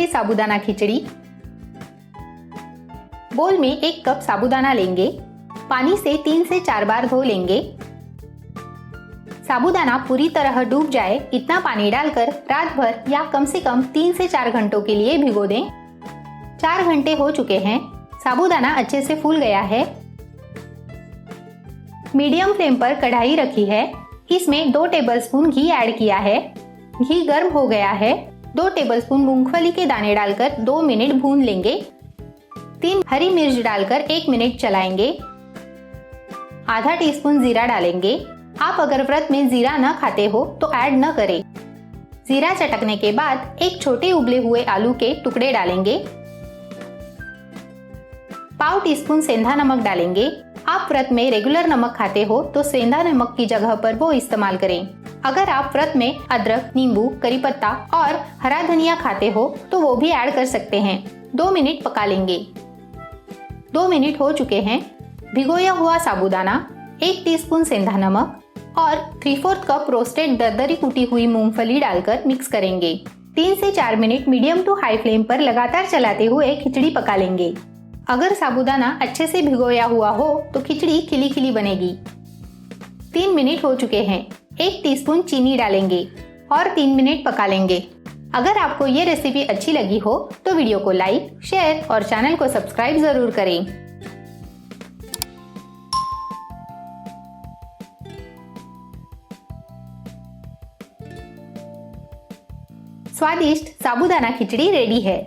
बनाएंगे साबूदाना खिचड़ी। बोल में 1 कप साबूदाना लेंगे। पानी से 3 से 4 बार धो लेंगे। साबूदाना पूरी तरह डूब जाए इतना पानी डालकर रात भर या कम से कम 3 से 4 घंटों के लिए भिगो दें। 4 घंटे हो चुके हैं। साबूदाना अच्छे से फूल गया है। मीडियम फ्लेम पर कढ़ाई रखी है। इसमें 2 टेबलस्पून घी ऐड किया है। घी गर्म हो गया है। 2 टेबलस्पून मूंगफली के दाने डालकर 2 मिनट भून लेंगे। 3 हरी मिर्च डालकर 1 मिनट चलाएंगे। आधा टीस्पून जीरा डालेंगे। आप अगर व्रत में जीरा न खाते हो तो ऐड न करें। जीरा चटकने के बाद 1 छोटे उबले हुए आलू के टुकड़े डालेंगे। पाव टीस्पून सेंधा नमक डालेंगे। आप व्रत में रेगुलर नमक खाते हो तो सेंधा नमक की जगह पर वो इस्तेमाल करें। अगर आप व्रत में अदरक, नींबू, करी पत्ता और हरा धनिया खाते हो तो वो भी ऐड कर सकते हैं। 2 मिनट पका लेंगे। 2 मिनट हो चुके हैं। भिगोया हुआ साबूदाना, 1 टीस्पून सेंधा नमक और 3/4 कप रोस्टेड दरदरी कुटी हुई मूंगफली डालकर मिक्स करेंगे। 3 से 4 minute medium to high flame पर लगातार चलाते हुए खिचड़ी पका लेंगे। अगर साबूदाना अच्छे से भिगोया हुआ हो तो खिचड़ी खिली खिली बनेगी। 3 मिनट हो चुके हैं। 1 टीस्पून चीनी डालेंगे और 3 मिनट पका लेंगे। अगर आपको ये रेसिपी अच्छी लगी हो तो वीडियो को लाइक, शेयर और चैनल को सब्सक्राइब जरूर करें। स्वादिष्ट साबूदाना खिचड़ी रेडी है।